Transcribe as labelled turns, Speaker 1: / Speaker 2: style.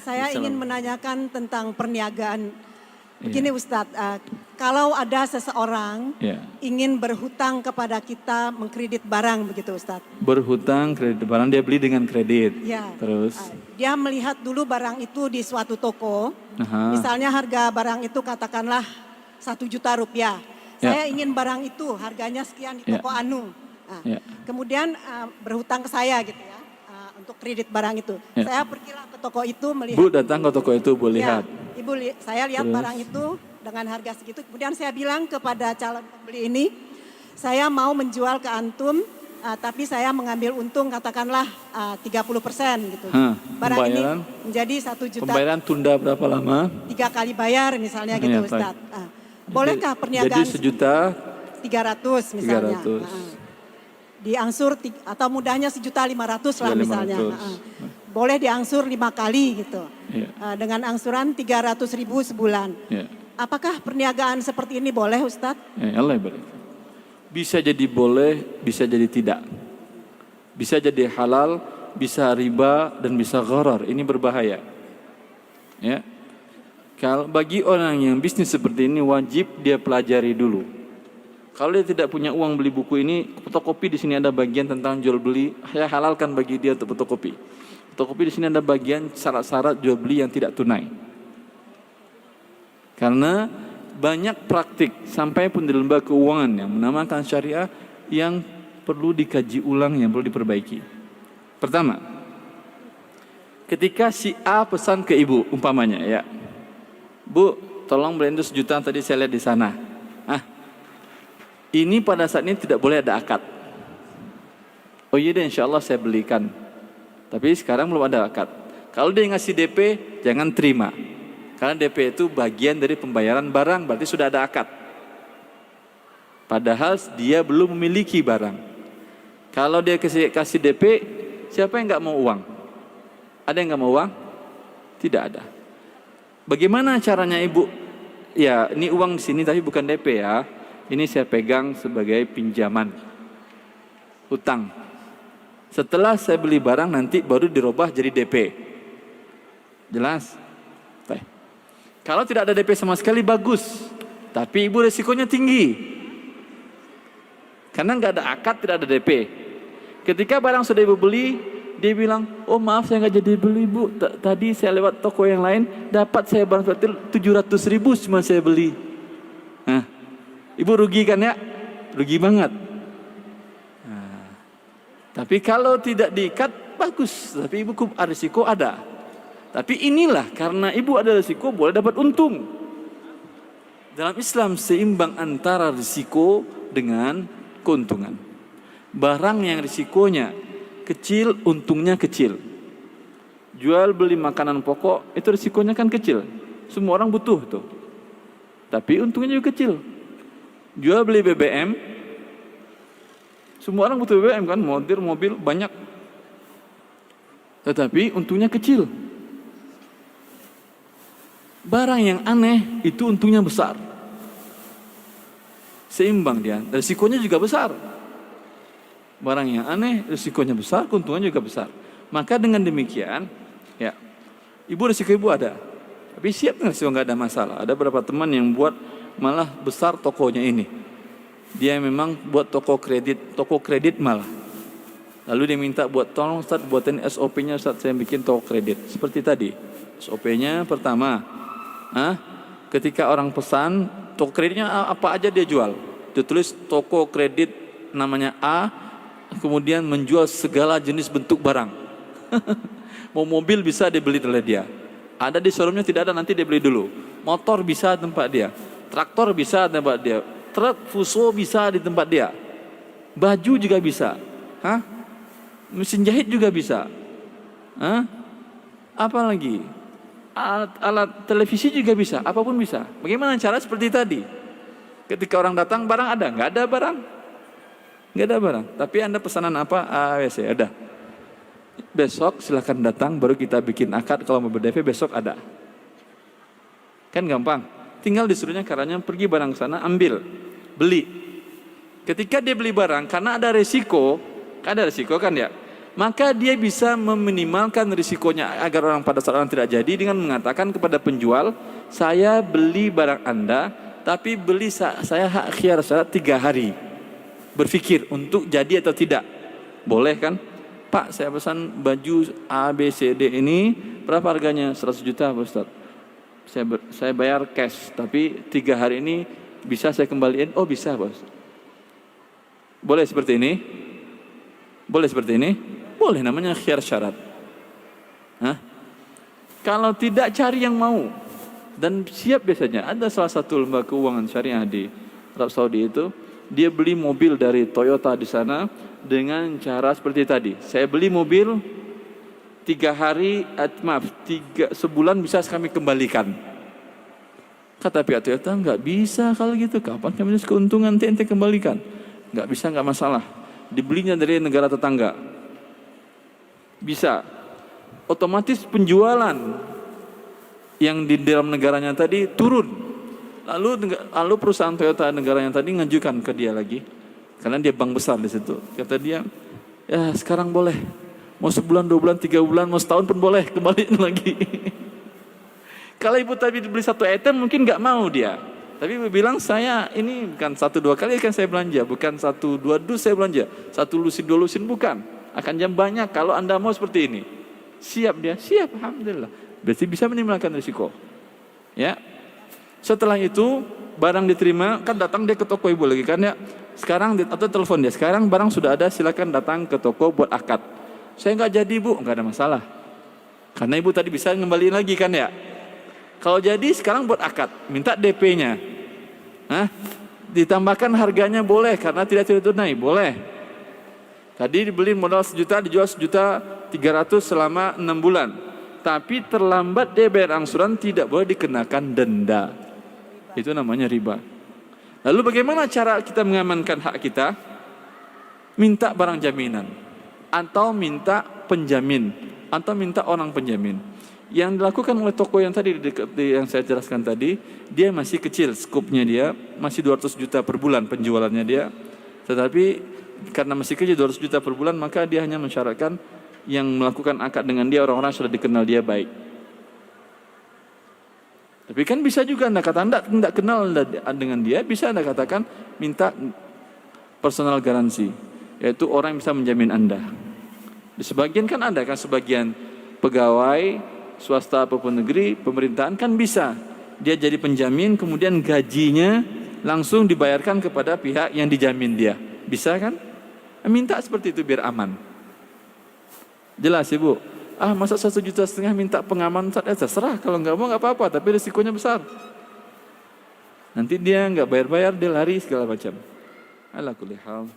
Speaker 1: Saya ingin menanyakan tentang perniagaan. Begini
Speaker 2: Iya.
Speaker 1: Ustadz, kalau ada seseorang
Speaker 2: Iya.
Speaker 1: ingin berhutang kepada kita mengkredit barang begitu Ustadz.
Speaker 2: Berhutang kredit barang dia beli dengan kredit.
Speaker 1: Ya,
Speaker 2: Terus,
Speaker 1: dia melihat dulu barang itu di suatu toko.
Speaker 2: aha,
Speaker 1: Misalnya harga barang itu katakanlah 1 juta rupiah.
Speaker 2: Ya.
Speaker 1: Saya ingin barang itu harganya sekian di
Speaker 2: Ya.
Speaker 1: toko Anu. Nah,
Speaker 2: Ya.
Speaker 1: Kemudian berhutang ke saya gitu ya, untuk kredit barang itu.
Speaker 2: Ya.
Speaker 1: Saya pergilah ke toko itu melihat.
Speaker 2: Bu datang ke toko itu, Bu
Speaker 1: Ya,
Speaker 2: lihat.
Speaker 1: Ibu, saya lihat
Speaker 2: Terus?
Speaker 1: barang itu dengan harga segitu. Kemudian saya bilang kepada calon pembeli ini, saya mau menjual ke antum, tapi saya mengambil untung katakanlah 30% gitu. Barang ini
Speaker 2: Pembayaran?
Speaker 1: menjadi 1 juta,
Speaker 2: Pembayaran tunda berapa lama?
Speaker 1: 3 kali bayar misalnya gitu
Speaker 2: Ya, baik.
Speaker 1: Ustadz. Bolehkah perniagaan
Speaker 2: Jadi 1.000.000,
Speaker 1: 300 misalnya?
Speaker 2: 300.
Speaker 1: Diangsur atau mudahnya 1.500.000 lah misalnya.
Speaker 2: 1.500.
Speaker 1: Boleh diangsur 5 kali gitu.
Speaker 2: Ya.
Speaker 1: Dengan angsuran 300.000 sebulan.
Speaker 2: Ya.
Speaker 1: Apakah perniagaan seperti ini boleh Ustadz?
Speaker 2: Ya, Allah barik. Bisa jadi boleh, bisa jadi tidak. Bisa jadi halal, bisa riba, dan bisa gharar. Ini berbahaya. Ya. Kalau bagi orang yang bisnis seperti ini wajib dia pelajari dulu. Kalau dia tidak punya uang beli buku ini, fotokopi di sini ada bagian tentang jual beli. Saya halalkan bagi dia untuk fotokopi. Fotokopi di sini ada bagian syarat-syarat jual beli yang tidak tunai. Karena banyak praktik sampai pun di lembaga keuangan yang menamakan syariah yang perlu dikaji ulang, yang perlu diperbaiki. Pertama, ketika si A pesan ke ibu, umpamanya ya, Bu, tolong beliin itu 1 juta tadi saya lihat di sana. Ini pada saat ini tidak boleh ada akad. Oh iya deh, insya Allah saya belikan. Tapi sekarang belum ada akad. Kalau dia ngasih DP, jangan terima. Karena DP itu bagian dari pembayaran barang, berarti sudah ada akad. Padahal dia belum memiliki barang. Kalau dia kasih DP, siapa yang nggak mau uang? Ada yang nggak mau uang? Tidak ada. Bagaimana caranya ibu? Ya, ini uang di sini tapi bukan DP ya. Ini saya pegang sebagai pinjaman, hutang. Setelah saya beli barang nanti baru dirubah jadi DP. Jelas? Baik. Kalau tidak ada DP sama sekali bagus, tapi ibu resikonya tinggi. Karena nggak ada akad, tidak ada DP. Ketika barang sudah ibu beli, dia bilang, oh maaf saya nggak jadi beli bu. Tadi saya lewat toko yang lain, dapat saya barang seperti 700.000 cuma saya beli. Nah, ibu rugi kan ya? Rugi banget. Nah, tapi kalau tidak diikat, bagus. Tapi ibu risiko ada. Tapi inilah karena ibu ada risiko boleh dapat untung. Dalam Islam seimbang antara risiko dengan keuntungan. Barang yang risikonya kecil, untungnya kecil. Jual beli makanan pokok itu risikonya kan kecil. Semua orang butuh tuh. Tapi untungnya juga kecil. Jual beli BBM, semua orang butuh BBM kan, mobil banyak. Tetapi untungnya kecil. Barang yang aneh itu untungnya besar. Seimbang dia, risikonya juga besar. Barang yang aneh, risikonya besar, keuntungannya juga besar. Maka dengan demikian, ya, risiko ibu ada. Tapi siap nggak risiko nggak ada masalah. Ada beberapa teman yang buat malah besar tokonya ini. Dia memang buat toko kredit malah. Lalu dia minta buat tolong Ustaz buatin SOP-nya Ustaz saya bikin toko kredit. Seperti tadi. SOP-nya pertama, ketika orang pesan toko kreditnya apa aja dia jual. Dia tulis toko kredit namanya A, kemudian menjual segala jenis bentuk barang. Mau mobil bisa dibeli oleh dia. Ada di showroomnya tidak ada nanti dia beli dulu. Motor bisa di tempat dia. Traktor bisa di tempat dia. Truk fuso bisa di tempat dia. Baju juga bisa. Mesin jahit juga bisa. Apa lagi? Alat televisi juga bisa. Apapun bisa. Bagaimana cara seperti tadi? Ketika orang datang barang ada? Nggak ada barang. Nggak ada barang. Tapi Anda pesanan apa? AWC ada. Besok silahkan datang baru kita bikin akad. Kalau mau ber-DP besok ada. Kan gampang. Tinggal disuruhnya caranya pergi barang ke sana, ambil, beli. Ketika dia beli barang, karena ada resiko kan ya. maka dia bisa meminimalkan risikonya agar orang pada saat orang tidak jadi dengan mengatakan kepada penjual, saya beli barang Anda, tapi beli saya hak khiyar syarat 3 hari. Berpikir untuk jadi atau tidak. Boleh kan? Pak, saya pesan baju A, B, C, D ini, berapa harganya? 100 juta Pak Ustaz. Saya bayar cash, tapi 3 hari ini bisa saya kembaliin? Oh bisa Bos. Boleh seperti ini? Boleh seperti ini? Boleh, namanya khiyar syarat. Hah? Kalau tidak, cari yang mau. Dan siap biasanya. Ada salah satu lembaga keuangan syariah di Arab Saudi itu, dia beli mobil dari Toyota di sana dengan cara seperti tadi. Saya beli mobil sebulan bisa kami kembalikan. Kata pihak Toyota, nggak bisa kalau gitu. Kapan kami harus keuntungan ente kembalikan? Nggak bisa, nggak masalah. Dibelinya dari negara tetangga. Bisa. Otomatis penjualan yang di dalam negaranya tadi turun. Lalu perusahaan Toyota negaranya tadi ngajukan ke dia lagi. Karena dia bank besar di situ. Kata dia, ya sekarang boleh. Mau sebulan, 2 bulan, 3 bulan, mau setahun pun boleh, kembaliin lagi. Kalau ibu tadi beli 1 item mungkin nggak mau dia. Tapi ibu bilang, saya ini bukan 1-2 kali akan saya belanja, bukan 1-2 dus saya belanja, 1 lusin 2 lusin bukan. Akan jam banyak kalau Anda mau seperti ini. Siap dia? Siap, alhamdulillah. Berarti bisa minimalkan risiko. Ya. Setelah itu barang diterima, kan datang dia ke toko ibu lagi kan ya. Sekarang atau telepon dia, sekarang barang sudah ada, silakan datang ke toko buat akad. Saya nggak jadi bu, nggak ada masalah. Karena ibu tadi bisa ngembaliin lagi kan ya. Kalau jadi sekarang buat akad, minta DP-nya. Ditambahkan harganya boleh, karena tidak tunai, boleh. Tadi dibeli modal 1 juta, dijual 1.300.000 selama 6 bulan. Tapi terlambat dia bayar angsuran, tidak boleh dikenakan denda. Itu namanya riba. Lalu bagaimana cara kita mengamankan hak kita? Minta barang jaminan, atau minta penjamin, atau minta orang penjamin. Yang dilakukan oleh toko yang tadi yang saya jelaskan tadi, dia masih kecil skupnya, dia masih 200 juta per bulan penjualannya dia. Tetapi karena masih kecil 200 juta per bulan, maka dia hanya mensyaratkan yang melakukan akad dengan dia orang-orang sudah dikenal dia baik. Tapi kan bisa juga Anda kata Anda tidak kenal dengan dia, bisa Anda katakan minta personal garansi, yaitu orang yang bisa menjamin Anda. Di sebagian kan ada kan, sebagian pegawai swasta apapun negeri, pemerintahan kan bisa dia jadi penjamin, kemudian gajinya langsung dibayarkan kepada pihak yang dijamin dia. Bisa kan? Minta seperti itu biar aman. Jelas Ibu? Masa 1,5 juta minta pengaman? Terserah, kalau nggak mau nggak apa-apa, tapi risikonya besar. Nanti dia nggak bayar-bayar, dia lari segala macam. Ala kulli hal.